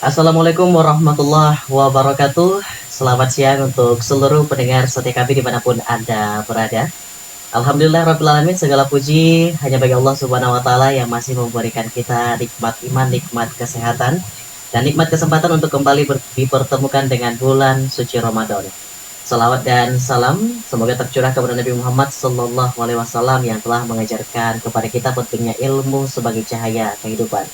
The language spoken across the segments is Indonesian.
Assalamualaikum warahmatullahi wabarakatuh. Selamat siang untuk seluruh pendengar setia kami dimanapun Anda berada. Alhamdulillah Rabbil Alamin, segala puji hanya bagi Allah Subhanahu wa Ta'ala yang masih memberikan kita nikmat iman, nikmat kesehatan, dan nikmat kesempatan untuk kembali dipertemukan dengan bulan suci Ramadan. Salawat dan salam semoga tercurah kepada Nabi Muhammad Sallallahu Alaihi Wasallam yang telah mengajarkan kepada kita pentingnya ilmu sebagai cahaya kehidupan.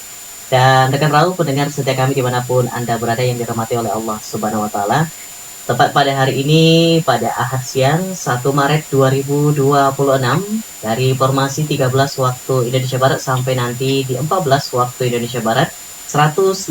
Dan rekan Raul, pendengar setia kami dimanapun Anda berada yang dirahmati oleh Allah Subhanahu Wa Taala. Tepat pada hari ini, pada Ahad siang 1 Maret 2026, dari formasi 13 waktu Indonesia Barat sampai nanti di 14 waktu Indonesia Barat, 105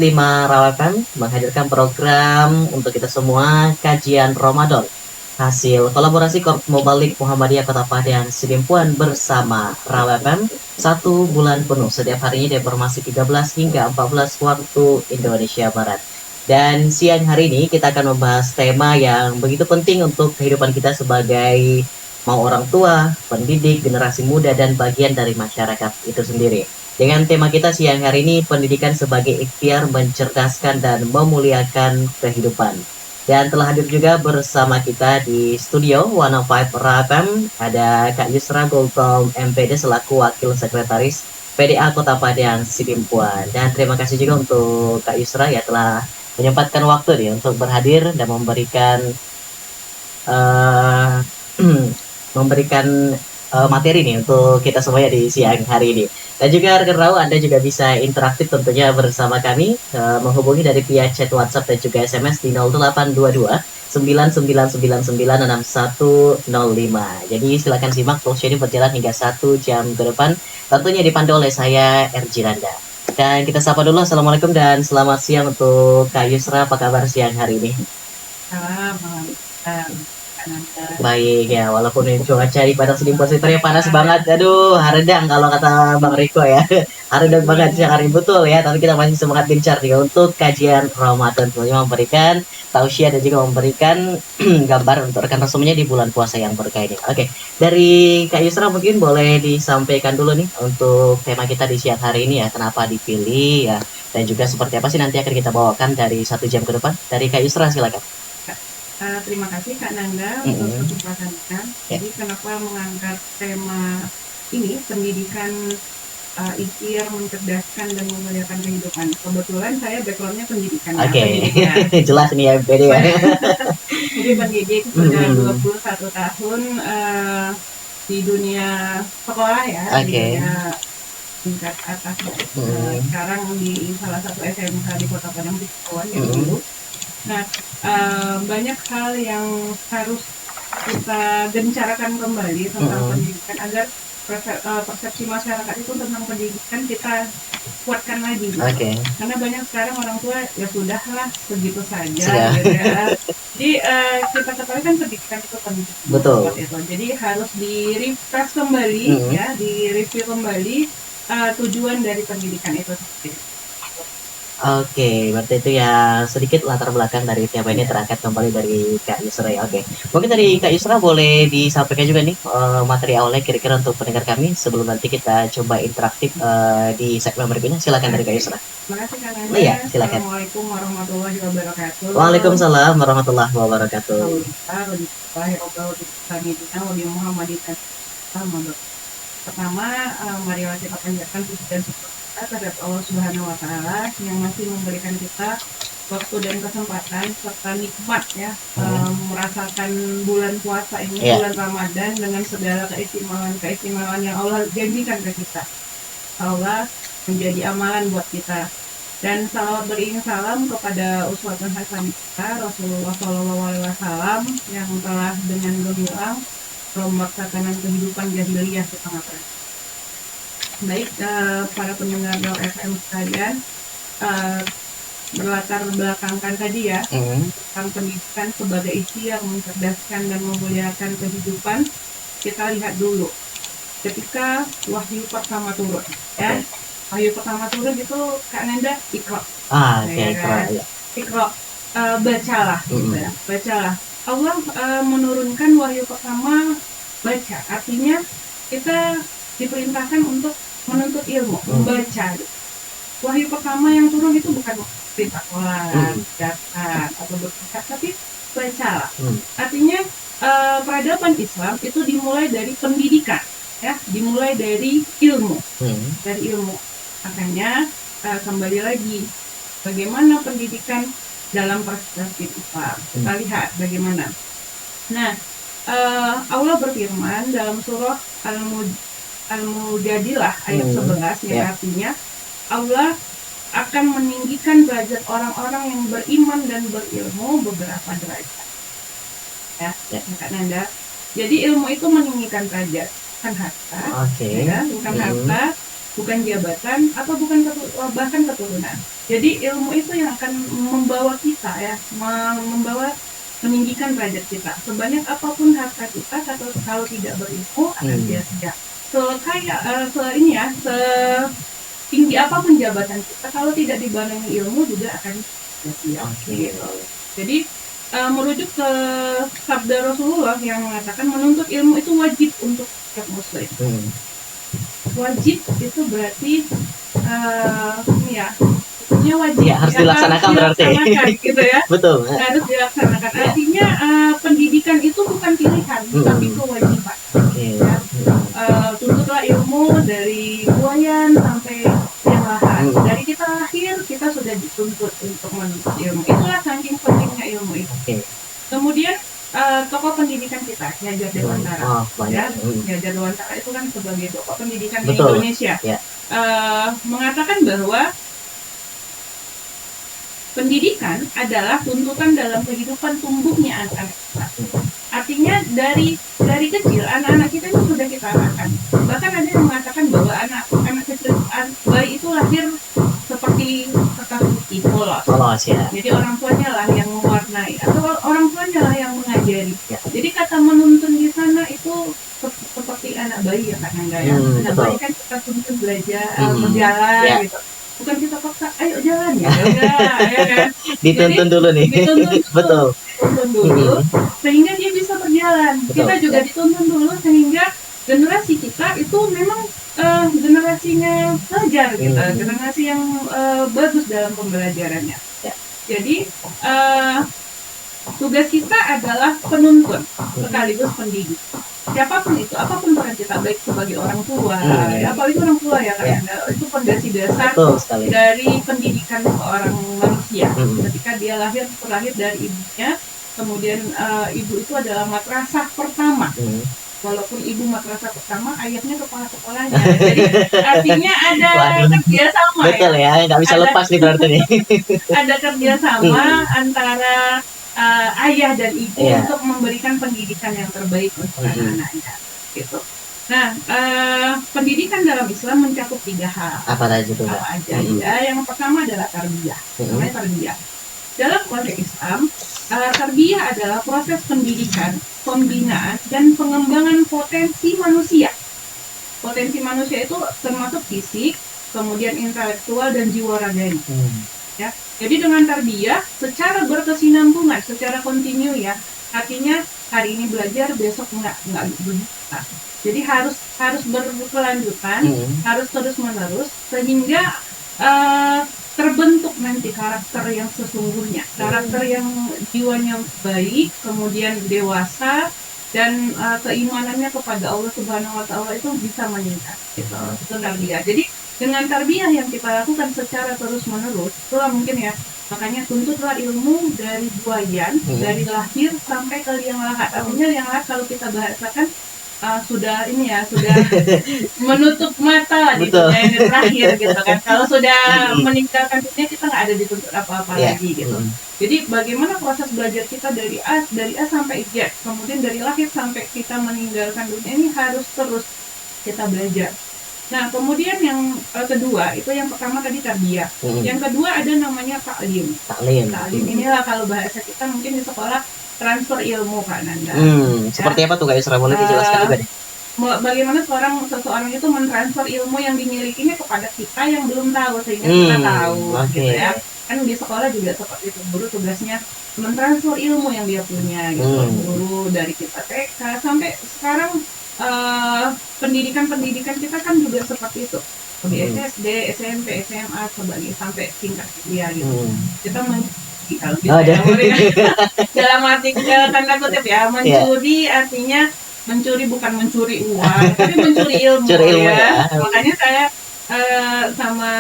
Rawakan menghadirkan program untuk kita semua, kajian Ramadan. Hasil kolaborasi Korp Mubalik Muhammadiyah Kota Padang Sidimpuan bersama Rawakan 1 bulan penuh setiap harinya dari formasi 13 hingga 14 waktu Indonesia Barat. Dan siang hari ini kita akan membahas tema yang begitu penting untuk kehidupan kita sebagai mau orang tua, pendidik, generasi muda, dan bagian dari masyarakat itu sendiri. Dengan tema kita siang hari ini, pendidikan sebagai ikhtiar mencerdaskan dan memuliakan kehidupan. Dan telah hadir juga bersama kita di studio 105 Rakam, ada Kak Yusra Gultom MPD selaku Wakil Sekretaris PDA Kota Padang Sidimpuan. Dan terima kasih juga untuk Kak Yusra ya telah menyempatkan waktu nih untuk berhadir dan memberikan uh, memberikan materi nih untuk kita semuanya di siang hari ini. Dan juga rekan Rau, Anda juga bisa interaktif tentunya bersama kami, menghubungi dari via chat WhatsApp dan juga SMS di 0822 99996105. Jadi silakan simak talk show ini berjalan hingga 1 jam ke depan, tentunya dipandu oleh saya RJ Randa. Dan kita sapa dulu, Assalamualaikum dan selamat siang untuk Kak Yusra, apa kabar siang hari ini? Baik ya, walaupun cuaca di Padang Sidimpuan sekitarnya panas banget, aduh haredang kalau kata Bang Riko ya, haredang banget siang hari betul ya, tapi kita masih semangat gencar juga untuk kajian Ramadan, tentunya memberikan tausiah dan juga memberikan gambar untuk rekan semuanya di bulan puasa yang berkah ini. Oke, dari Kak Yusra mungkin boleh disampaikan dulu nih untuk tema kita di siang hari ini ya, kenapa dipilih ya, dan juga seperti apa sih nanti akan kita bawakan dari 1 jam ke depan. Dari Kak Yusra silakan. Terima kasih Kak Nanda untuk kesempatannya. Jadi kenapa mengangkat tema ini, pendidikan ikhtiar mencerdaskan dan memuliakan kehidupan. Kebetulan saya backgroundnya pendidikan. Oke, jelas nih ya MPD ya. Jadi pendidik sudah 21 tahun di dunia sekolah ya, di dunia tingkat atas. Sekarang di salah satu SMK di Kota Padang Sidimpuan yang dulu. Nah, banyak hal yang harus kita gencarkan kembali tentang pendidikan agar persepsi masyarakat itu tentang pendidikan kita kuatkan lagi. Karena banyak sekarang orang tua ya sudahlah begitu saja. Gitu ya. Jadi kita ketahui kan pendidikan itu penting. Betul. Jadi harus di-refresh kembali, ya, di-review kembali tujuan dari pendidikan itu sendiri. Oke, berarti itu ya sedikit latar belakang dari tema ini terangkat kembali dari Kak Yusra ya. Oke, mungkin dari Kak Yusra boleh disampaikan juga nih materi awalnya kira-kira untuk pendengar kami sebelum nanti kita coba interaktif di segmen berikutnya. Silakan dari Kak Yusra. Terima kasih Kak Nanda. Iya, silakan. Assalamualaikum warahmatullahi wabarakatuh. Waalaikumsalam warahmatullahi wabarakatuh. Pertama, marilah kita panjatkan puji dan syukur kita terhadap Allah Subhanahu wa Ta'ala yang masih memberikan kita waktu dan kesempatan serta nikmat ya, merasakan bulan puasa ini, bulan Ramadan dengan segala keistimewaan yang Allah janjikan ke kita. Allah menjadi amalan buat kita. Dan salawat beriring salam kepada uswatun hasanah kita, Rasulullah SAW yang telah dengan gemilang rombak tatanan kehidupan jahiliyah di tengah perang. Baik, para pendengar FM sekalian, berlatar belakangkan tadi ya tentang pendidikan sebagai ikhtiar mencerdaskan dan memuliakan kehidupan. Kita lihat dulu ketika wahyu pertama turun ya. Wahyu pertama turun itu Kak Nanda Iqra. Iqra, bacalah gitu ya. Bacalah. Allah menurunkan wahyu pertama baca, artinya kita diperintahkan untuk menuntut ilmu, membaca. Wahyu pertama yang turun itu bukan sholat, zakat, atau berpuasa, tapi bacalah. Artinya peradaban Islam itu dimulai dari pendidikan, ya, dimulai dari ilmu, dari ilmu. Makanya kembali lagi, bagaimana pendidikan dalam perspektif Islam? Kita lihat bagaimana. Nah, Allah berfirman dalam surah Al-Mujadilah ayat 11 yang artinya Allah akan meninggikan derajat orang-orang yang beriman dan berilmu beberapa derajat. Ya, Kak Nanda. Jadi ilmu itu meninggikan derajat, bukan harta, ya, bukan harta, bukan jabatan, atau bukan bahkan keturunan. Jadi ilmu itu yang akan membawa kita, ya, meninggikan derajat kita. Sebanyak apapun harta kita, kalau tidak berilmu akan sia-sia. Setinggi apapun jabatan kita, kalau tidak dibarengi ilmu juga akan sia-sia. Gitu. Jadi merujuk ke sabda Rasulullah yang mengatakan menuntut ilmu itu wajib untuk setiap muslim. Wajib itu berarti wajib ya, harus dilaksanakan berarti gitu ya. Betul, harus dilaksanakan. Artinya pendidikan itu bukan pilihan, tapi kewajiban. Ya. Tuntutlah ilmu dari buayan sampai lahat. Dari kita lahir kita sudah dituntut untuk menuntut ilmu. Itulah saking pentingnya ilmu itu. Kemudian tokoh pendidikan kita, Nyajar Dewantara. Nyajar Dewantara itu kan sebagai tokoh pendidikan di Indonesia. Mengatakan bahwa pendidikan adalah tuntutan dalam kehidupan tumbuhnya anak-anak kita. Artinya dari kecil anak-anak kita itu sudah kita arahkan. Bahkan ada yang mengatakan bahwa anak kecil, bayi itu lahir seperti kertas putih, polos. Ya. Jadi orang tuanya lah yang mewarnai, atau orang tuanya lah yang mengajari. Ya. Jadi kata menuntun di sana itu seperti anak bayi, ya Kak Nanda. Anak bayi kan kita tuntun belajar, berjalan gitu. Bukan kita paksa, ayo jalan ya kan? Dituntun dulu nih. Betul. Dituntun dulu sehingga dia bisa berjalan. Kita juga dituntun dulu sehingga generasi kita itu memang generasinya belajar gitu, generasi yang bagus dalam pembelajarannya. Jadi tugas kita adalah penuntun sekaligus pendidik. Siapapun itu, apapun peran kita, baik sebagai orang tua, apalagi orang tua ya kan, itu fondasi dasar dari pendidikan seorang manusia. Ketika dia terlahir dari ibunya, kemudian ibu itu adalah madrasah pertama. Walaupun ibu madrasah pertama, ayahnya kepala sekolahnya. Jadi artinya ada kerjasama. Betul ya, nggak bisa lepas nih berarti nih. Ada kerjasama antara ayah dan ibu untuk memberikan pendidikan yang terbaik untuk anak-anaknya, gitu. Nah, pendidikan dalam Islam mencakup 3 hal. Apa aja? Ya, yang pertama adalah tarbiyah. Namanya tarbiyah. Dalam konteks Islam, tarbiyah adalah proses pendidikan, pembinaan, dan pengembangan potensi manusia. Potensi manusia itu termasuk fisik, kemudian intelektual, dan jiwa raganya. Ya, jadi dengan tarbiyah secara berkesinambungan, secara kontinu ya. Artinya hari ini belajar, besok enggak bisa. Jadi harus berkelanjutan, harus terus-menerus sehingga terbentuk nanti karakter yang sesungguhnya, karakter yang jiwanya baik, kemudian dewasa, dan keimanannya kepada Allah Subhanahu wa Ta'ala itu bisa meningkat. Itu tarbiyah. Jadi dengan tarbiyah yang kita lakukan secara terus-menerus, itulah mungkin ya, makanya tuntutlah ilmu dari buayan, dari lahir sampai ke liang lahat. Artinya liang lahat kalau kita bahasakan sudah menutup mata di dunia ini terakhir gitu kan. Kalau sudah meninggalkan dunia, kita nggak ada dituntut apa-apa lagi gitu. Jadi bagaimana proses belajar kita dari A sampai Z, kemudian dari lahir sampai kita meninggalkan dunia ini harus terus kita belajar. Nah, kemudian yang kedua, itu yang pertama tadi tarbiyah. Yang kedua ada namanya taklim. Taklim inilah kalau bahasa kita mungkin di sekolah transfer ilmu, Kak Nanda. Seperti apa tuh Kak Isra? Boleh dijelaskan juga nih. Bagaimana seseorang itu mentransfer ilmu yang dimilikinya kepada kita yang belum tahu sehingga kita tahu, gitu ya. Kan di sekolah juga seperti itu, guru tugasnya mentransfer ilmu yang dia punya, gitu. Guru dari kita TK sampai sekarang pendidikan kita kan juga seperti itu. Lebih SD, SMP, SMA sampai tingkat kuliah gitu. Kita kalau gitu dalam arti tanda kutip ya, mencuri artinya mencuri bukan mencuri uang, tapi mencuri ilmu, ya. Makanya saya sama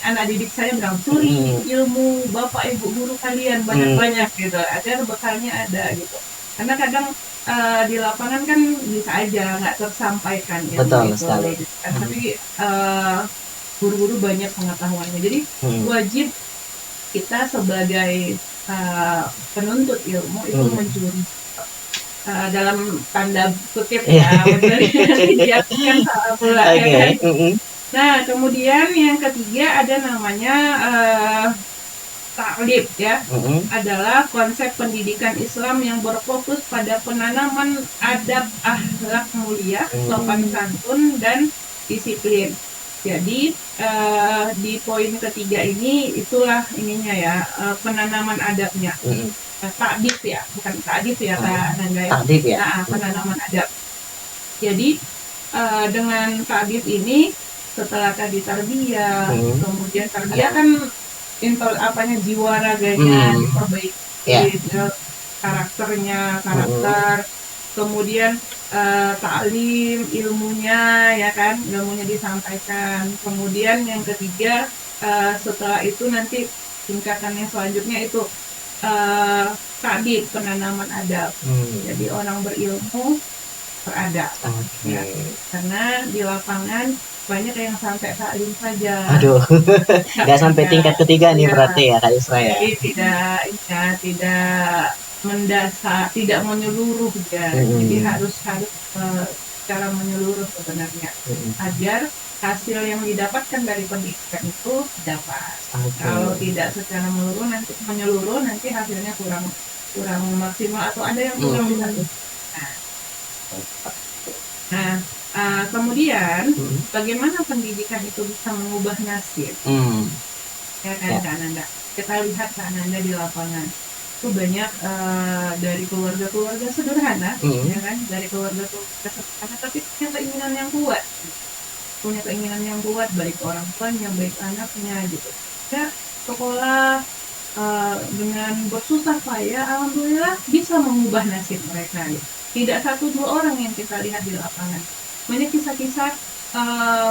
anak didik saya bilang, curi ilmu bapak ibu guru kalian banyak-banyak gitu, agar bekalnya ada gitu. Karena kadang di lapangan kan bisa aja nggak tersampaikan ilmu itu, sekali. Tapi guru-guru banyak pengetahuannya, jadi wajib kita sebagai penuntut ilmu itu mencuri dalam tanda kutip ya, dijatuhkan salah pula, ya kan? Nah, kemudian yang ketiga ada namanya taklif ya, adalah konsep pendidikan Islam yang berfokus pada penanaman adab akhlak mulia, sopan santun dan disiplin. Jadi di poin ketiga ini itulah ininya ya, penanaman adabnya. Takdif ya, bukan takdif ya, Kak Nanda ya. Takdif ya. Nah, penanaman adab. Jadi dengan takdif ini setelah tadi tarbiyah, kemudian tarbiyah kan jiwa raganya diperbaiki, karakter, kemudian ta'lim, ilmunya ya kan, ilmunya disampaikan. Kemudian yang ketiga setelah itu nanti tingkatan yang selanjutnya itu ta'dib, penanaman adab. Jadi orang berilmu beradab. Ya. Karena di lapangan banyak yang sampai ta'lim saja. Aduh, nggak sampai tingkat ketiga nih berarti ya Kak Yusra ya. Jadi tidak mendasar, tidak menyeluruh ya. Jadi harus secara menyeluruh sebenarnya, agar hasil yang didapatkan dari pendidikan itu dapat. Kalau tidak secara menyeluruh nanti hasilnya kurang maksimal atau ada yang kurang bisa. Nah, kemudian bagaimana pendidikan itu bisa mengubah nasib? Ya kan, Kak Nanda. Kita lihat Kak Nanda di lapangan itu banyak dari keluarga sederhana, ya kan, dari keluarga sederhana, tapi punya keinginan yang kuat, baik orang tuanya, baik anaknya gitu. Ya, sekolah dengan bersusah payah, alhamdulillah bisa mengubah nasib mereka gitu. Tidak 1-2 orang yang kita lihat di lapangan. Banyak kisah-kisah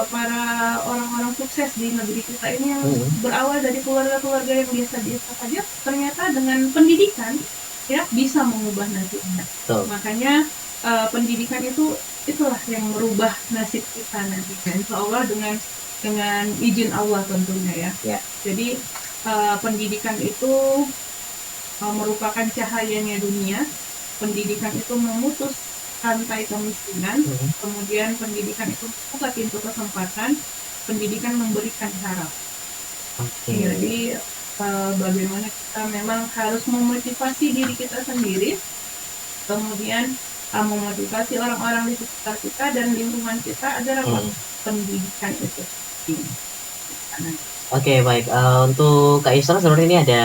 para orang-orang sukses di negeri kita ini yang berawal dari keluarga-keluarga yang biasa-biasa saja, ternyata dengan pendidikan ya bisa mengubah nasibnya. Makanya pendidikan itulah yang merubah nasib kita nantinya, insya Allah dengan izin Allah tentunya ya. Jadi pendidikan itu merupakan cahayanya dunia. Pendidikan itu memutus rantai kemiskinan, kemudian pendidikan itu membuka pintu kesempatan, pendidikan memberikan harapan. Jadi bagaimana kita memang harus memotivasi diri kita sendiri, kemudian memotivasi orang-orang di sekitar kita dan lingkungan kita agar pendidikan itu ini. Oke, baik. Untuk Kak Yusra sebenarnya ini ada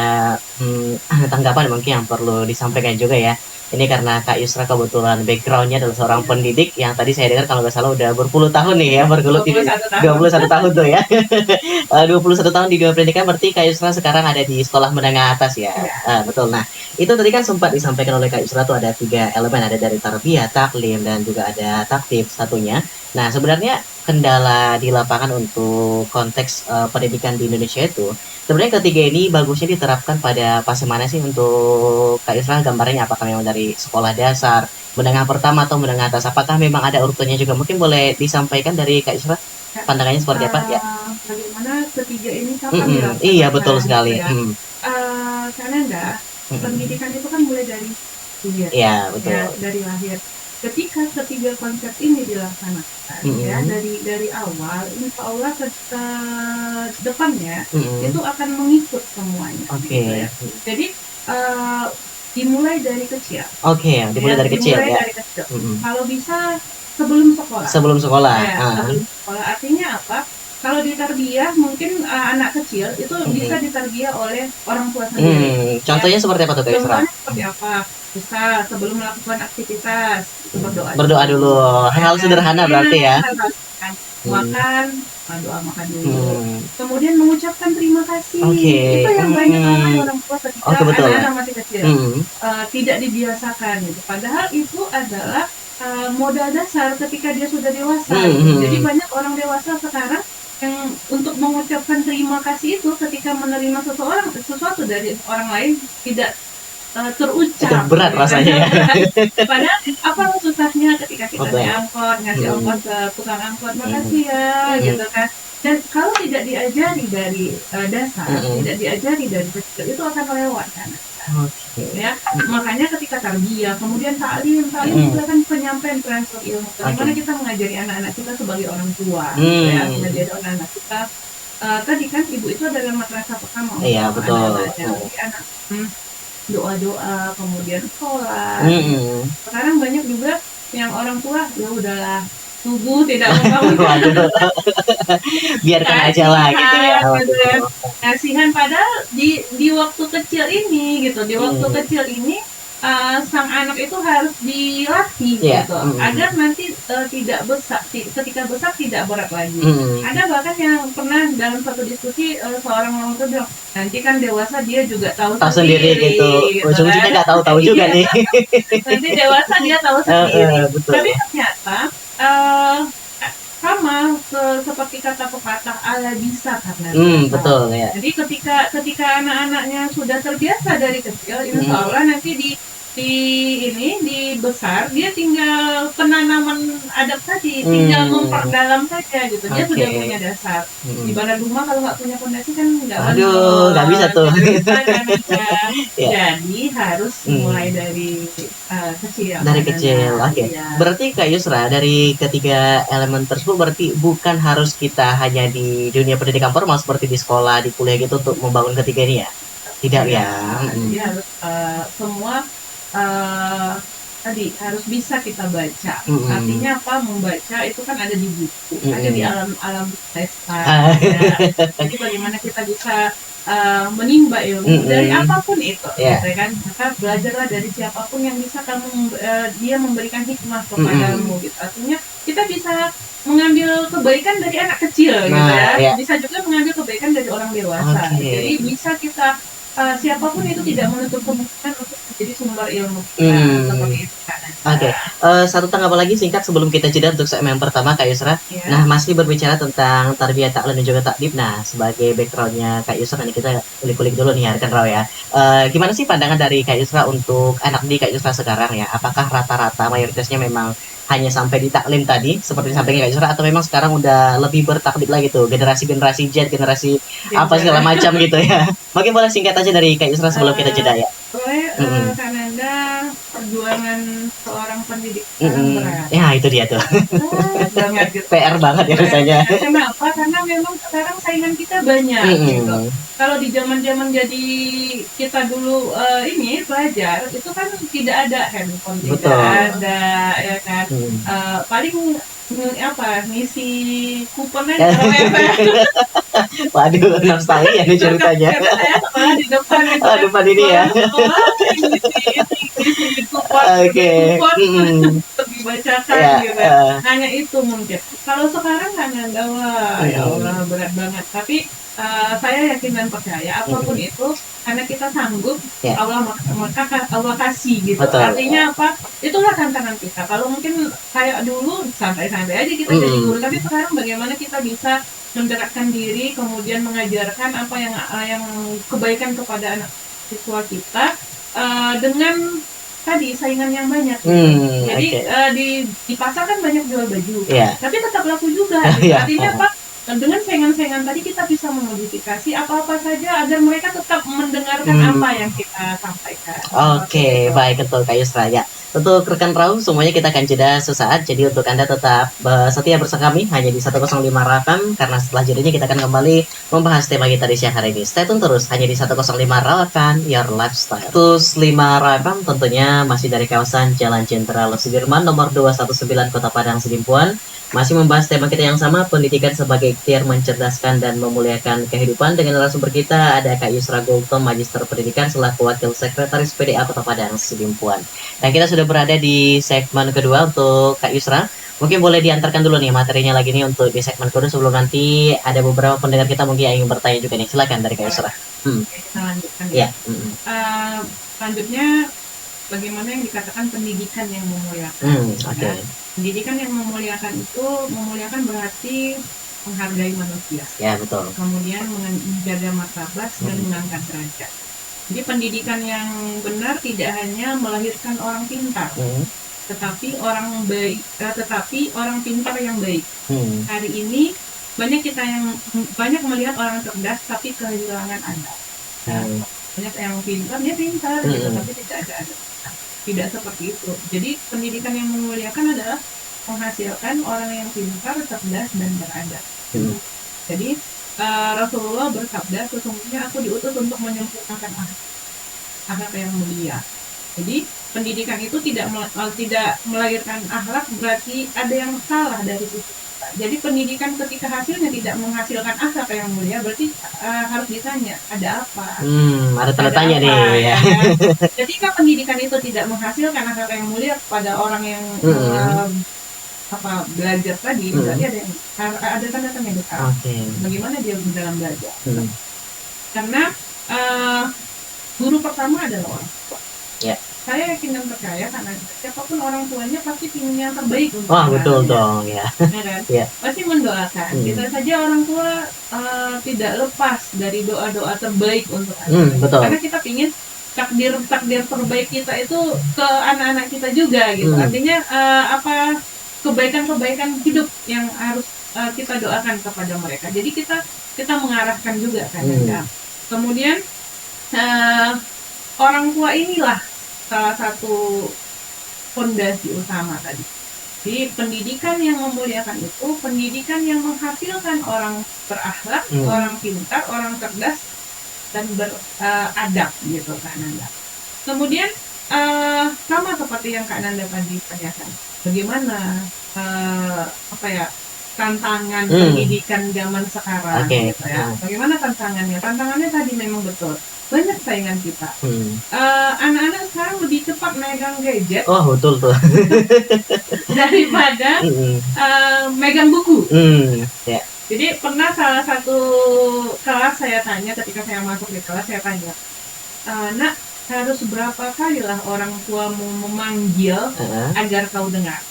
tanggapan mungkin yang perlu disampaikan juga ya. Ini karena Kak Yusra kebetulan backgroundnya adalah seorang pendidik yang tadi saya dengar kalau nggak salah udah berpuluh tahun nih ya, bergelut di 21 tahun tuh ya. 21 tahun di dunia pendidikan, berarti Kak Yusra sekarang ada di sekolah menengah atas ya. Betul. Nah, itu tadi kan sempat disampaikan oleh Kak Yusra tuh ada 3 elemen, ada dari tarbiyah, taklim, dan juga ada taktif satunya. Nah, sebenarnya kendala di lapangan untuk konteks pendidikan di Indonesia itu sebenarnya ketiga ini bagusnya diterapkan pada fase mana sih untuk Kak Yusra, gambarnya apakah memang dari sekolah dasar, menengah pertama atau menengah atas, apakah memang ada urutannya juga? Mungkin boleh disampaikan dari Kak Yusra pandangannya seperti apa ya? Bagaimana ketiga ini kapan dilakukan? Iya, betul sekali. Karena pendidikan itu kan mulai dari lahir. Iya, betul. Ya, dari lahir. Ketika ketiga konsep ini dilaksanakan ya dari awal, insya Allah ke depannya itu akan mengikut semuanya. Gitu ya. Jadi dimulai dari kecil. Dimulai dari kecil ya. Dari kecil. Kalau bisa sebelum sekolah. Sebelum sekolah. Sebelum sekolah. Artinya apa? Kalau di tarbiyah mungkin anak kecil itu bisa ditarbiyah oleh orang tua sendiri. Contohnya seperti apa tuh Kak Yusra? Contohnya seperti apa? Bisa sebelum melakukan aktivitas berdoa dulu. Hal sederhana berarti ya. Makan, makan dulu. Kemudian mengucapkan terima kasih. Itu yang banyak orang tua ketika anak-anak masih kecil tidak dibiasakan gitu. Padahal itu adalah modal dasar ketika dia sudah dewasa. Jadi banyak orang dewasa sekarang yang untuk mengucapkan terima kasih itu ketika menerima sesuatu dari orang lain tidak terucap. Berat rasanya. Padahal apa susahnya ketika kita ngasih ongkos ke tukang angkot, makasih ya, gitu kan. Dan kalau tidak diajari dari dasar, tidak diajari dari kecil, itu akan lewat kan. Ya, makanya ketika tarbiyah, kemudian ta'lim juga kan penyampaian transfer ilmu. Bagaimana kita mengajari anak-anak kita sebagai orang tua, ya, mengajari anak-anak kita. Tadi kan ibu itu adalah madrasah pertama. Iya, betul. Anak doa-doa, kemudian sholat. Sekarang banyak juga yang orang tua ya udahlah subuh tidak membangun. Biarkan aja lah gitu ya. Kasihan, padahal di waktu kecil ini gitu, sang anak itu harus dilatih gitu, agar nanti tidak besar, ketika besar tidak berat lagi. Ada bahkan yang pernah dalam satu diskusi seorang orang tua bilang, nanti kan dewasa dia juga tahu sendiri gitu. Ujung-ujungnya nggak tahu juga nih. Nanti dewasa dia tahu sendiri. Tapi ternyata sama seperti kata pepatah, Allah bisa karena bisa. Betul ya. Jadi ketika anak-anaknya sudah terbiasa dari kecil, insya Allah nanti di besar dia tinggal penanaman adab tadi, tinggal memperdalam saja gitu. Dia sudah punya dasar. Ibarat rumah kalau nggak punya fondasi kan nggak bisa tuh. Jadi harus mulai dari kecil. Dari kecil, oke. Berarti Kak Yusra, dari ketiga elemen tersebut berarti bukan harus kita hanya di dunia pendidikan formal seperti di sekolah, di kuliah gitu untuk membangun ketiga ini ya? Tidak ya? Dia harus semua tadi harus bisa kita baca. Artinya apa? Membaca itu kan ada di buku, ada di alam lestan. Jadi bagaimana kita bisa menimba ilmu dari apapun itu, gitu kan? Maka belajarlah dari siapapun yang bisa dia memberikan hikmah kepadamu, gitu. Artinya kita bisa mengambil kebaikan dari anak kecil, gitu ya. Bisa juga mengambil kebaikan dari orang dewasa. Jadi bisa kita siapapun itu tidak menutup kemungkinan untuk menjadi sumber ilmu kita, seperti itu kan. Satu tanggapan lagi singkat sebelum kita jeda untuk segmen pertama Kak Yusra. Nah, masih berbicara tentang tarbiyah ta'lim dan juga ta'dib. Nah, sebagai backgroundnya Kak Yusra, nanti kita kulik-kulik dulu nih Rekan Raw ya. Gimana sih pandangan dari Kak Yusra untuk anak di Kak Yusra sekarang ya? Apakah rata-rata mayoritasnya memang hanya sampai di taklim tadi seperti disampaikan Kak Yusra, atau memang sekarang udah lebih bertakdir lagi tuh generasi Z, generasi apa segala macam gitu ya? Mungkin boleh singkat aja dari Kak Yusra sebelum kita jeda ya. Boleh, karena perjuangan seorang pendidik berat. Ya itu dia tuh. Banget, PR banget ya rasanya. Kenapa? Karena memang sekarang saingan kita banyak gitu. Kalau di zaman-zaman jadi kita dulu ini pelajar, itu kan tidak ada handphone, tidak ada ya kan. Paling ngisi kupon aja. Waduh, nostalgia nih ceritanya. Di depan ini ya. Ngisi kupon, dibacakan gitu. Hanya itu mungkin. Kalau sekarang kan wah ya Allah berat banget. Tapi saya yakin dan percaya apapun itu, karena kita sanggup, Allah kasih gitu. Artinya apa? Itulah tantangan kita. Kalau mungkin kayak dulu santai-santai aja kita jadi guru, tapi sekarang bagaimana kita bisa mendekatkan diri, kemudian mengajarkan apa yang kebaikan kepada anak siswa kita dengan tadi saingan yang banyak. Jadi di pasar kan banyak jual baju, tapi tetap laku juga. Artinya apa? Dengan saingan-saingan tadi kita bisa memodifikasi apa-apa saja agar mereka tetap mendengarkan apa yang kita sampaikan. Baik, betul Kak Yusra ya. Untuk rekan perahu semuanya kita akan jeda sesaat. Jadi untuk Anda tetap setia bersama kami hanya di 105 Rawakam, karena setelah jedanya kita akan kembali membahas tema kita di siang hari ini. Stay tune terus hanya di 105 Rawakam, Your Lifestyle. 105 Rawakam tentunya masih dari kawasan Jalan Jenderal Sudirman nomor 219 Kota Padang Sidimpuan. Masih membahas tema kita yang sama, pendidikan sebagai ikhtiar mencerdaskan dan memuliakan kehidupan. Dengan narasumber kita ada Kak Yusra Gultom, Magister Pendidikan selaku Wakil Sekretaris PDA Kota Padang Sidimpuan. Dan kita sudah berada di segmen kedua untuk Kak Yusra. Mungkin boleh diantarkan dulu nih materinya lagi nih untuk di segmen kedua, sebelum nanti ada beberapa pendengar kita mungkin yang ingin bertanya juga nih. Silakan dari Kak Yusra. Kita lanjutkan ya. Selanjutnya bagaimana yang dikatakan pendidikan yang memuliakan. Okay. Pendidikan yang memuliakan itu, memuliakan berarti menghargai manusia. Ya, betul. Kemudian menjaga martabat dan mengangkat derajat. Jadi pendidikan yang benar tidak hanya melahirkan orang pintar, tetapi orang baik, tetapi orang pintar yang baik. Hari ini banyak melihat orang cerdas tapi kehilangan andal. Banyak yang pintar, dia pintar gitu, tapi tidak ada. Tidak seperti itu. Jadi pendidikan yang memuliakan adalah menghasilkan orang yang pintar, cerdas, dan beradab. Jadi Rasulullah bersabda, sesungguhnya aku diutus untuk menyempurnakan akhlak yang mulia. Jadi pendidikan itu tidak melahirkan akhlak, berarti ada yang salah dari sisi. Jadi pendidikan ketika hasilnya tidak menghasilkan akhlak yang mulia, berarti harus ditanya ada apa? Ada tanda tanya nih. Ya. Ketika pendidikan itu tidak menghasilkan akhlak yang mulia pada orang yang belajar tadi, berarti ada tanda tanya besar. Bagaimana dia dalam belajar? Karena guru pertama adalah orang tua. Saya yakin dan percaya karena siapapun orang tuanya pasti ingin yang terbaik untuk betul dong ya. Kan? Pasti mendoakan. Kita saja orang tua tidak lepas dari doa-doa terbaik untuk anak. Karena kita ingin takdir terbaik kita itu ke anak-anak kita juga gitu. Artinya kebaikan hidup yang harus kita doakan kepada mereka. Jadi kita mengarahkan juga kan. Kemudian orang tua inilah salah satu fondasi utama tadi. Jadi pendidikan yang memuliakan itu pendidikan yang menghasilkan orang berakhlak, orang pintar, orang cerdas, dan beradab gitu Kak Nanda. Kemudian sama seperti yang Kak Nanda tadi tanyakan, bagaimana tantangan pendidikan zaman sekarang gitu ya. Bagaimana tantangannya? Tantangannya tadi memang betul. Banyak saingan kita. Anak-anak sekarang lebih cepat megang gadget. Betul tuh. Daripada megang buku. Jadi pernah salah satu kelas saya tanya, ketika saya masuk di kelas saya tanya, nak, harus berapa kali lah orang tuamu memanggil agar kau dengar?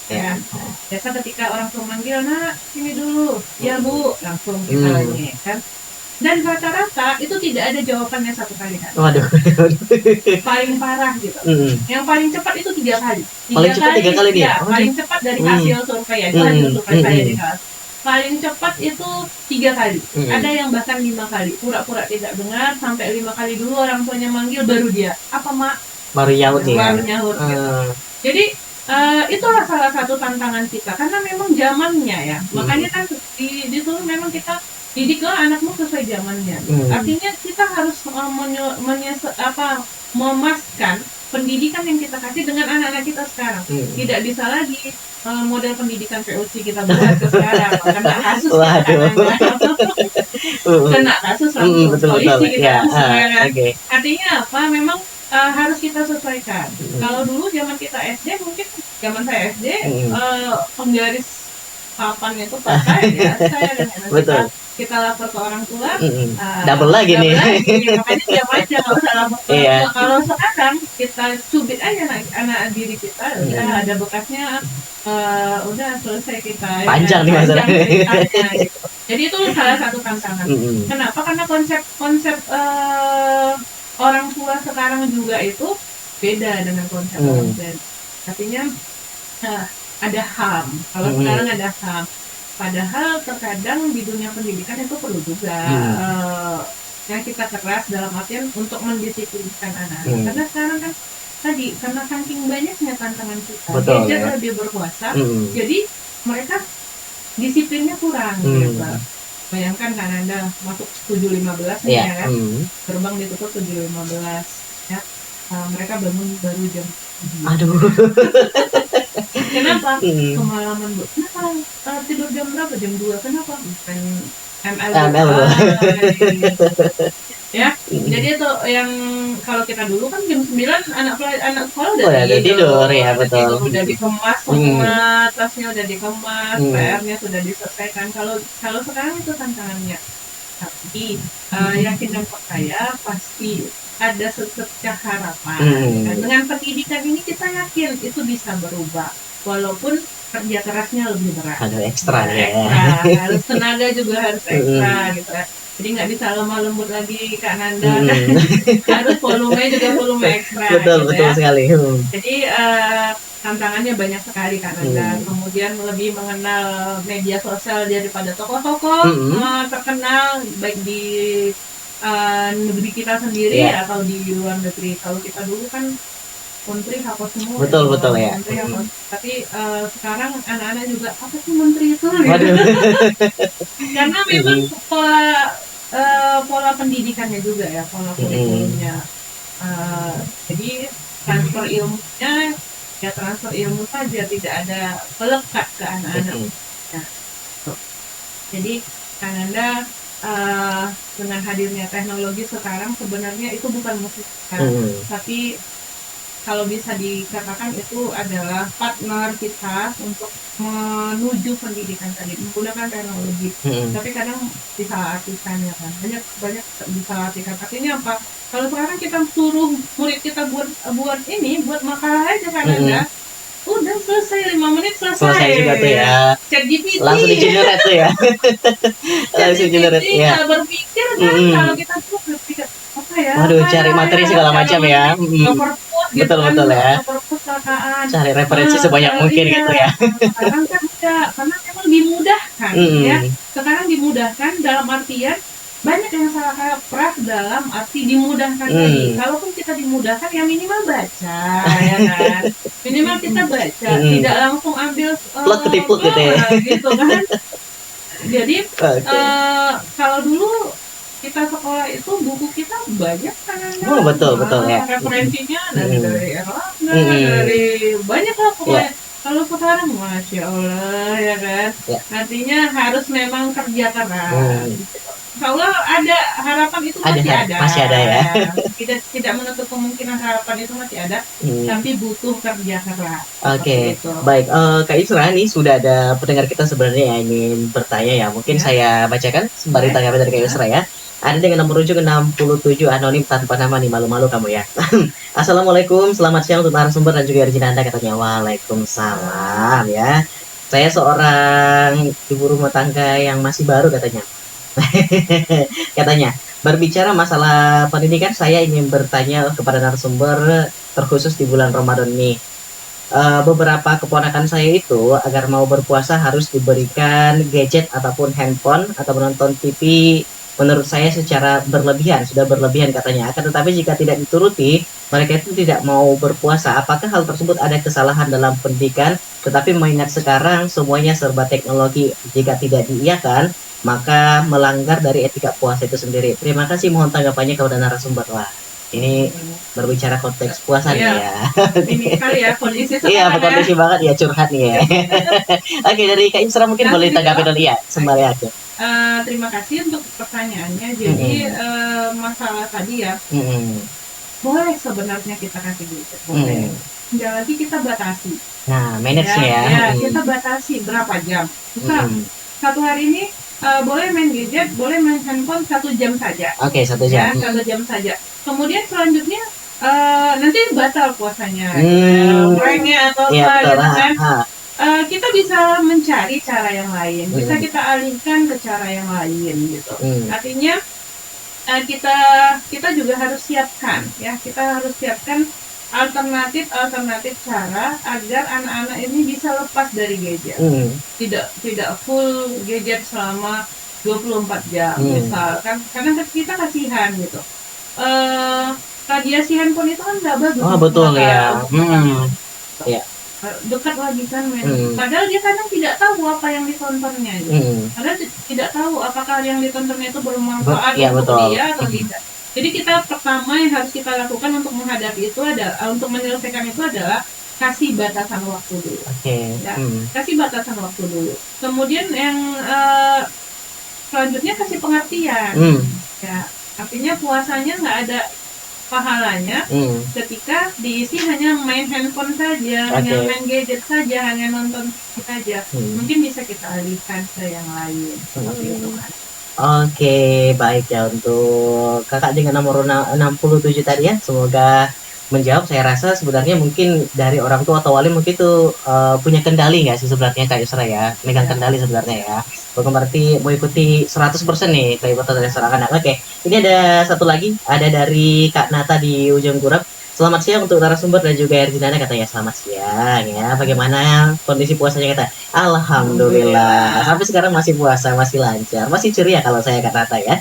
Ya. Biasa ketika orang tua manggil, nak sini dulu, ya bu, langsung kita lagi kan. Dan rata-rata itu tidak ada jawabannya satu kali kan. Waduh. Paling parah gitu. Yang paling cepat itu 3 kali. Paling cepat 3 kali dia. Paling cepat dari hasil survei ya. Itu hasil survei saya di kelas. Paling cepat itu 3 kali. Ada yang bahkan 5 kali. Pura-pura tidak dengar sampai 5 kali dulu orang tuanya manggil baru dia. Apa mak? Baru nyaut ya. Baru nyaut. Gitu. Jadi itulah salah satu tantangan kita karena memang zamannya ya. Makanya kan disuruh memang kita didiklah anakmu sesuai zamannya. Artinya kita harus memaskan pendidikan yang kita kasih dengan anak-anak kita sekarang. Tidak bisa lagi model pendidikan POC kita buat ke sekarang. Kena kasus kena kasus langsung polisi kita Artinya apa? Memang harus kita sesuaikan. Kalau dulu zaman kita SD, mungkin zaman saya SD penggaris papan itu pakai ya saya dan kita lapor ke orang tua, double lagi nih. Makanya diam aja, nggak usah lapor ke orang tua. Kalau sekarang kita cubit aja anak diri kita, udah ada bekasnya, udah selesai kita. Panjang nih masalahnya. Gitu. Jadi itu salah satu tantangan. Kenapa? Karena konsep orang tua sekarang juga itu beda dengan konsep orang tua. Artinya ada HAM. Kalau sekarang ada HAM. Padahal terkadang di dunia pendidikan itu perlu juga yang kita keras dalam artian untuk mendisiplinkan anak. Karena sekarang kan tadi karena saking banyaknya tantangan kita, Betul, gadget ya. lebih berkuasa, Mm. jadi mereka disiplinnya kurang gitu. Bayangkan kan Anda masuk 7.15 nih, ya kan, gerbang ditutup 7.15 ya, mereka bangun baru jam 7. Aduh. Kenapa? Kemalaman, Bu. Kenapa tidur jam berapa? Jam 2. Kenapa? Bukan ML. Ya, jadi itu yang kalau kita dulu kan jam 9 anak sekolah udah tidur, ya betul. Udah dikemas semua, tasnya udah dikemas, PR-nya sudah diselesaikan. Kalau sekarang itu tantangannya. Tapi yakin dan percaya pasti ada secercah harapan. Dan dengan pendidikan ini kita yakin itu bisa berubah, walaupun kerja kerasnya lebih berat. Ada ekstra ya. Harus tenaga juga harus ekstra gitu ya. Jadi nggak bisa lemah lembut lagi Kak Nanda, harus volume ekstra. Betul sekali. Jadi tantangannya banyak sekali Kak Nanda. Kemudian lebih mengenal media sosial daripada tokoh-tokoh terkenal baik di negeri kita sendiri atau di luar negeri. Kalau kita dulu kan menteri hapus semua. Betul ya. Menteri hapus. Tapi sekarang anak-anak juga apa sih menteri itu? Karena memang pola pendidikannya juga ya, pola kurikulumnya. Jadi transfer ilmunya ya transfer ilmu saja, tidak ada melekat ke anak-anak. Jadi Kang Anda dengan hadirnya teknologi sekarang sebenarnya itu bukan musuh, tapi kalau bisa dikatakan itu adalah partner kita untuk menuju pendidikan tadi menggunakan teknologi. Tapi kadang disalahartikan ya kan, banyak disalahartikan. Artinya apa? Kalau sekarang kita suruh murid kita buat makalah aja kan Anda, udah selesai 5 menit selesai juga tuh ya. ChatGPT langsung digenerate tuh ya. Langsung generate ya. Berpikir kan kalau kita tuh berpikir apa ya? Waduh, cari materi segala macam ya. Betul ya. Cari referensi sebanyak mungkin gitu ya. Sekarang kan enggak, karena memang dimudahkan ya. Sekarang dimudahkan dalam artian banyak yang salah kaprah dalam arti dimudahkan tadi. Kalaupun kita dimudahkan ya minimal baca ya kan. Minimal kita baca, tidak langsung ambil ketipu gitu ya. Gitu kan. Jadi kalau dulu kita sekolah itu buku kita banyak kan. Betul ya. Referensinya dari Erlangga, dari banyak lah pokoknya. Kalau sekarang Masya Allah ya kan. Artinya harus memang kerja keras. Kalau ada harapan itu masih ada ya. Tidak menutup kemungkinan harapan itu masih ada, tapi butuh kerja keras. Oke. Baik, Kak Isra nih sudah ada pendengar kita sebenarnya yang ingin bertanya ya. Mungkin saya bacakan sembari tanggapan dari Kak Isra ya. Ada dengan nomor rujuk 67 anonim tanpa nama nih, malu-malu kamu ya. Assalamualaikum, selamat siang untuk narasumber dan juga Arjina Anda, katanya. Waalaikumsalam ya. Saya seorang ibu rumah tangga yang masih baru katanya. Katanya, berbicara masalah pendidikan, saya ingin bertanya kepada narasumber terkhusus di bulan Ramadan ini. Beberapa keponakan saya itu agar mau berpuasa harus diberikan gadget ataupun handphone atau menonton TV. Menurut saya secara sudah berlebihan katanya. Akan tetapi jika tidak dituruti, mereka itu tidak mau berpuasa. Apakah hal tersebut ada kesalahan dalam pendidikan? Tetapi mengingat sekarang semuanya serba teknologi, jika tidak diiyakan, maka melanggar dari etika puasa itu sendiri. Terima kasih, mohon tanggapannya kepada narasumber. Wah, ini berbicara konteks puasa nih ya. Ini kali ya kondisi kondisi banget ya, curhat nih ya. Oke, dari Kak Isra mungkin boleh tanggapi dulu ya, sembari aja. Terima kasih untuk pertanyaannya. Jadi masalah tadi ya, boleh sebenarnya kita kasih gadget, boleh. Tinggal lagi kita batasi. Nah, manage ya. Kita batasi berapa jam. Misal satu hari ini boleh main gadget, boleh main handphone 1 jam saja. Oke, 1 jam. Ya, 1 jam saja. Kemudian selanjutnya nanti batal puasanya, pranknya atau apa gitu kan. Kita bisa mencari cara yang lain, bisa kita alihkan ke cara yang lain gitu. Artinya kita juga harus siapkan ya, kita harus siapkan alternatif cara agar anak-anak ini bisa lepas dari gadget. Tidak full gadget selama 24 jam misalkan, karena kita kasihan gitu. radiasi handphone itu kan nggak bagus. Oh betul ya. Ya. Dekat lagi kan, padahal dia kadang tidak tahu apa yang ditontonnya. Padahal tidak tahu apakah yang ditontonnya itu bermanfaat untuk dia atau tidak. Jadi kita pertama yang harus kita lakukan untuk menghadapi itu adalah, untuk menyelesaikan itu adalah kasih batasan waktu dulu. Ya, kasih batasan waktu dulu. Kemudian yang selanjutnya kasih pengertian. Ya, artinya puasanya nggak ada pahalanya ketika diisi hanya main handphone saja, hanya main gadget saja, hanya nonton saja. Mungkin bisa kita alihkan ke yang lain. Seperti itu kan. Oke, baik ya untuk kakak dengan nomor 67 tadi ya, semoga menjawab. Saya rasa sebenarnya mungkin dari orang tua atau wali mungkin itu punya kendali nggak sih sebenarnya Kak Yusra ya, megang kendali sebenarnya ya. Bukan berarti mau ikuti 100% nih keibatan dari seorang anak. Oke, ini ada satu lagi, ada dari Kak Nata di ujung Gurap. Selamat siang untuk narasumber dan juga Erjinana, katanya selamat siang ya. Bagaimana kondisi puasanya kita? Alhamdulillah. Sampai sekarang masih puasa, masih lancar, masih ceria kalau saya kata ya.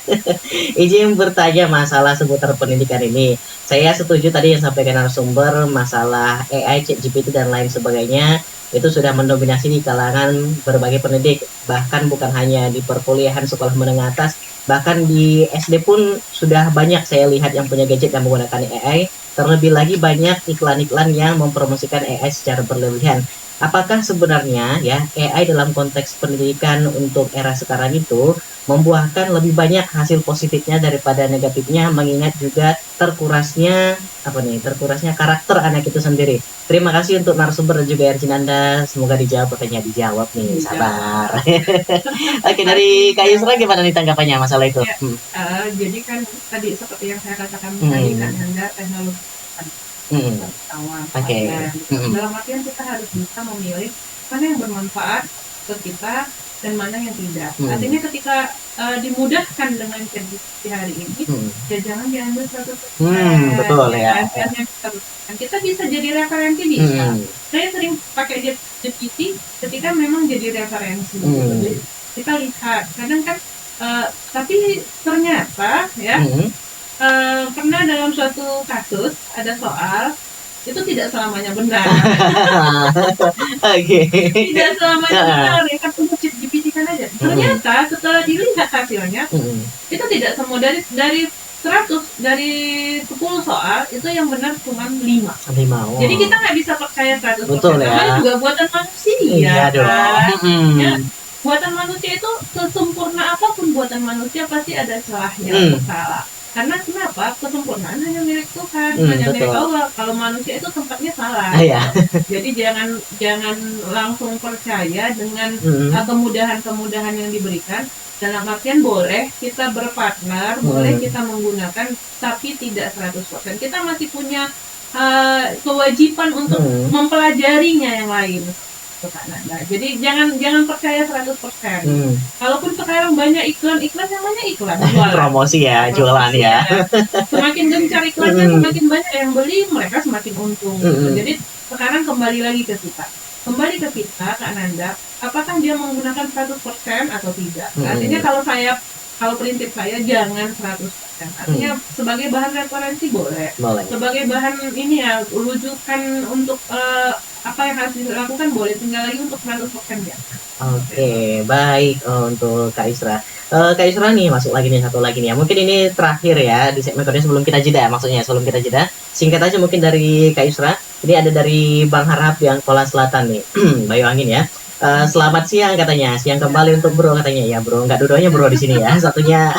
Izin bertanya masalah seputar pendidikan ini. Saya setuju tadi yang sampaikan narasumber masalah AI, ChatGPT dan lain sebagainya. Itu sudah mendominasi di kalangan berbagai pendidik. Bahkan bukan hanya di perkuliahan sekolah menengah atas, bahkan di SD pun sudah banyak saya lihat yang punya gadget yang menggunakan AI. Terlebih lagi banyak iklan-iklan yang mempromosikan AI secara berlebihan. Apakah sebenarnya ya AI dalam konteks pendidikan untuk era sekarang itu membuahkan lebih banyak hasil positifnya daripada negatifnya, mengingat juga terkurasnya karakter anak itu sendiri. Terima kasih untuk narasumber dan juga Erjinanda, semoga dijawab pertanyaan. Dijawab nih, sabar. Oke, dari Kak Yusra gimana nih tanggapannya masalah itu? Ya, jadi kan tadi seperti yang saya katakan tadi kan, Anda teknologi pertama. Dalam artian kita harus bisa memilih mana yang bermanfaat ke kita dan mana yang tidak. Artinya ketika dimudahkan dengan ChatGPT hari ini, ya jangan diambil 100%. Betul ya. Kita bisa jadi referensi, bisa. Saya sering pakai ChatGPT ketika memang jadi referensi. Kita lihat, kadang kan, tapi ternyata ya, pernah dalam suatu kasus ada soal itu tidak selamanya benar. Tidak selamanya benar ya kan, untuk ChatGPT kan aja. Ternyata setelah dilihat hasilnya itu tidak semua dari 10 soal itu yang benar cuma 5. Jadi kita nggak bisa percaya 100%. Betul ya. Namanya juga buatan manusia kan. Ya, buatan manusia itu sesempurna apapun buatan manusia pasti ada celahnya, salah. Karena kenapa? Kesempurnaan hanya milik Tuhan, hanya milik Allah. Kalau manusia itu tempatnya salah. Jadi jangan langsung percaya dengan kemudahan-kemudahan yang diberikan. Dalam artian boleh kita berpartner, boleh kita menggunakan, tapi tidak 100%. Kita masih punya kewajiban untuk mempelajarinya yang lain. Jadi jangan percaya 100%. Kalaupun sekarang banyak iklan namanya iklan, promosi ya, jualan ya. Semakin gencar iklannya, semakin banyak yang beli, mereka semakin untung. Jadi sekarang kembali lagi ke kita. Kak Nanda, apakah dia menggunakan 100% atau tidak? Artinya kalau prinsip saya jangan 100%. Artinya sebagai bahan referensi boleh. Sebagai bahan ini ya, rujukan untuk apa yang harus dilakukan boleh, tinggal lagi untuk 100% ya. Oke, baik untuk Kak Isra. Kak Isra nih masuk lagi nih, satu lagi nih ya. Mungkin ini terakhir ya di segmen kedua sebelum kita jeda, maksudnya sebelum kita jeda. Singkat aja mungkin dari Kak Isra. Ini ada dari Bang Harap yang Kola Selatan nih. Bayu Angin ya. Selamat siang katanya. Siang kembali untuk Bro katanya. Ya Bro, enggak dua-duanya Bro di sini ya. Satunya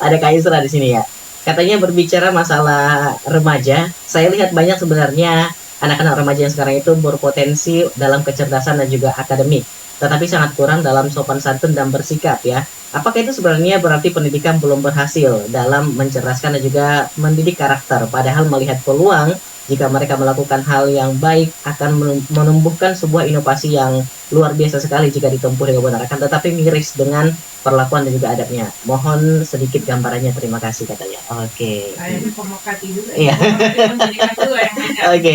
ada Kak Isra di sini ya. Katanya berbicara masalah remaja, saya lihat banyak sebenarnya anak-anak remaja yang sekarang itu berpotensi dalam kecerdasan dan juga akademik, tetapi sangat kurang dalam sopan santun dan bersikap ya. Apakah itu sebenarnya berarti pendidikan belum berhasil dalam mencerdaskan dan juga mendidik karakter, padahal melihat peluang jika mereka melakukan hal yang baik akan menumbuhkan sebuah inovasi yang luar biasa sekali jika ditempuh dengan benar, akan tetapi miris dengan perlakuan dan juga adabnya. Mohon sedikit gambarannya, terima kasih katanya. Oke. Ini pemokati juga. Iya. Oke.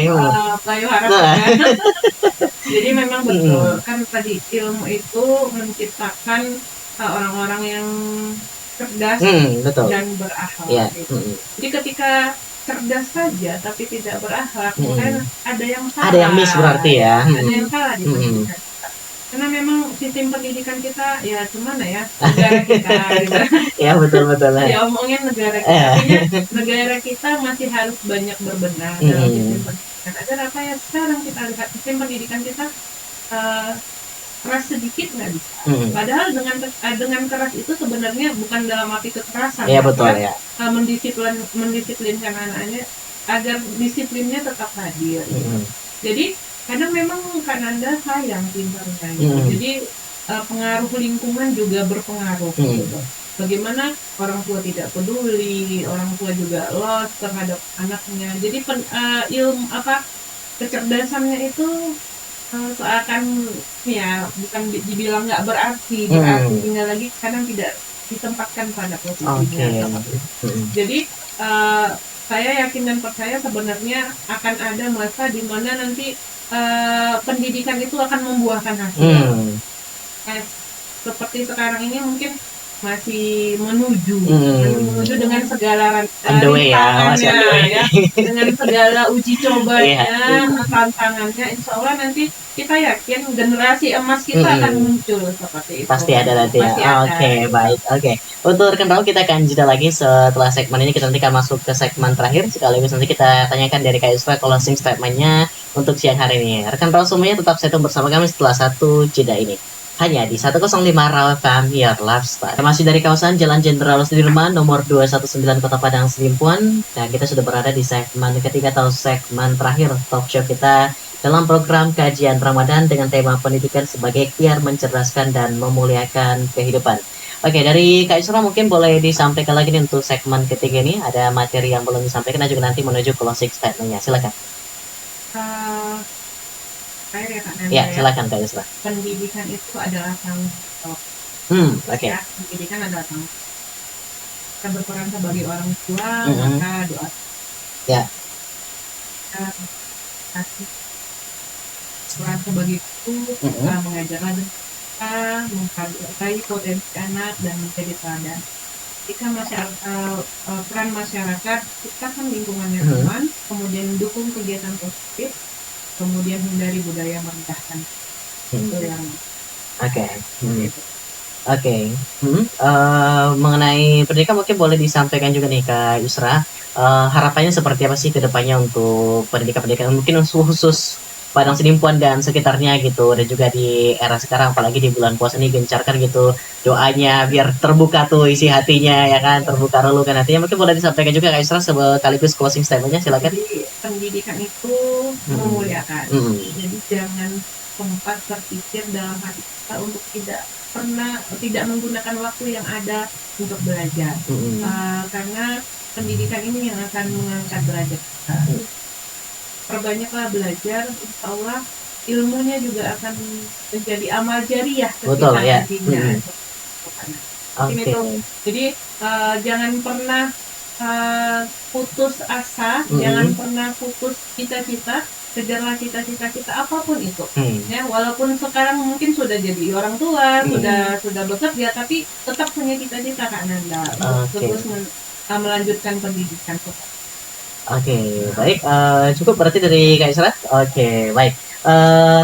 Bayu Harap. Jadi memang betul kan tadi ilmu itu menciptakan orang-orang yang cerdas dan berakhlak. Jadi ketika cerdas saja tapi tidak berakhlak, kan ada yang salah. Ada yang miss berarti ya. Ada yang salah di pendidikan kita. Karena memang sistem pendidikan kita ya gimana ya, negara kita gitu. Ya betul. Ya omongin negara kita, artinya negara kita masih harus banyak berbenah dalam sistem pendidikan. Agar apa ya, sekarang kita lihat sistem pendidikan kita keras sedikit nggak bisa. Padahal dengan keras itu sebenarnya bukan dalam arti kekerasan. Iya betul ya. Mendisiplinkan anaknya agar disiplinnya tetap hadir. Jadi kadang memang kan Anda sayang pintarnya. Jadi pengaruh lingkungan juga berpengaruh. Gitu. Bagaimana orang tua tidak peduli, orang tua juga lost terhadap anaknya. Jadi ilmu kecerdasannya itu seakan ya bukan dibilang nggak berarti tinggal lagi kadang tidak ditempatkan pada posisinya. Jadi saya yakin dan percaya sebenarnya akan ada masa di mana nanti pendidikan itu akan membuahkan hasil. Seperti sekarang ini mungkin masih menuju dengan segala rintangannya ya, dengan segala uji cobanya, tantangannya. Insya Allah nanti kita yakin generasi emas kita akan muncul seperti itu. Pasti ada nanti ya. Oke, baik. Oke. Untuk rekan Raul kita akan jeda lagi setelah segmen ini, kita nanti akan masuk ke segmen terakhir, sekaligus nanti kita tanyakan dari Kak Yusra closing statement-nya untuk siang hari ini. Rekan Raul semuanya tetap stay tune bersama kami setelah satu jeda ini. Hanya di 105 Raw FM Your Lifestyle. Masih dari kawasan Jalan Jenderal Sudirman nomor 219 Kota Padang Sidimpuan. Dan kita sudah berada di segmen ketiga atau segmen terakhir talk show kita dalam program kajian Ramadan dengan tema pendidikan sebagai ikhtiar mencerdaskan dan memuliakan kehidupan. Oke, dari Kak Isra mungkin boleh disampaikan lagi nih untuk segmen ketiga ini. Ada materi yang belum disampaikan dan juga nanti menuju closing statement-nya. Silakan. Ya, silakan Kak Yusra. Pendidikan itu adalah tanggung jawab. Ya, pendidikan adalah tanggung jawab. Kita berperan sebagai orang tua, maka doa. Ya. Kasih peran sebagai guru, mengajarlah kita, menghargai potensi anak dan menjadi teladan. Jika peran masyarakat, ciptakan lingkungannya aman, kemudian dukung kegiatan positif, kemudian hindari budaya merendahkan. Oke. Mengenai pendidikan mungkin boleh disampaikan juga nih Kak Yusra. Harapannya seperti apa sih ke depannya untuk pendidikan mungkin khusus Padang Sidimpuan dan sekitarnya gitu, dan juga di era sekarang apalagi di bulan puasa ini gencarkan gitu doanya biar terbuka tuh isi hatinya ya kan, terbuka dulu kan hatinya. Mungkin boleh disampaikan juga Kak Yusra sekaligus closing statement-nya, silakan. Jadi pendidikan itu memuliakan. Jadi jangan sempat berpikir dalam hati kita untuk tidak menggunakan waktu yang ada untuk belajar. Karena pendidikan ini yang akan mengangkat derajat kita. Perbanyaklah belajar, insya Allah ilmunya juga akan menjadi amal jariah ketika nantinya. Jadi jangan pernah putus asa, jangan pernah putus cita-cita, kejarlah cita-cita kita apapun itu. Ya, walaupun sekarang mungkin sudah jadi orang tua, sudah bekerja, tapi tetap punya cita-cita Kak Nanda terus melanjutkan pendidikan. Baik, cukup berarti dari Kak Isra. Baik.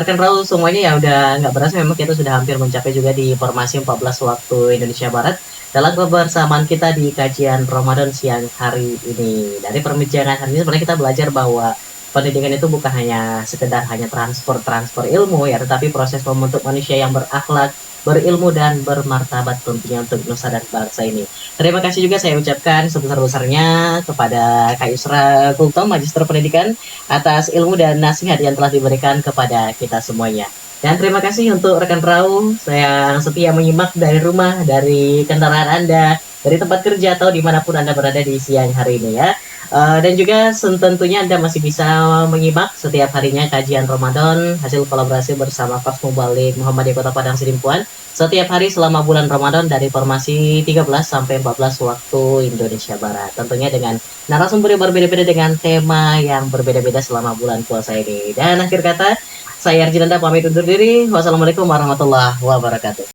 Rekan Raul semuanya ya udah nggak berasa memang kita sudah hampir mencapai juga di formasi 14 waktu Indonesia Barat dalam kebersamaan kita di kajian Ramadan siang hari ini. Dari perbincangan hari ini sebenarnya kita belajar bahwa pendidikan itu bukan hanya sekedar transfer ilmu ya, tetapi proses membentuk manusia yang berakhlak, berilmu dan bermartabat tentunya untuk nusa dan bangsa ini. Terima kasih juga saya ucapkan sebesar-besarnya kepada Kak Yusra Kultom, Magister Pendidikan, atas ilmu dan nasihat yang telah diberikan kepada kita semuanya. Dan terima kasih untuk rekan Raul yang setia menyimak dari rumah, dari kendaraan Anda, dari tempat kerja atau dimanapun Anda berada di siang hari ini ya. Dan juga tentunya Anda masih bisa menyimak setiap harinya kajian Ramadan hasil kolaborasi bersama Korps Mubalik Muhammadiyah Kota Padang Sidimpuan setiap hari selama bulan Ramadan dari formasi 13 sampai 14 waktu Indonesia Barat. Tentunya dengan narasumber yang berbeda-beda dengan tema yang berbeda-beda selama bulan puasa ini. Dan akhir kata, saya Arjinanda pamit undur diri. Wassalamualaikum warahmatullahi wabarakatuh.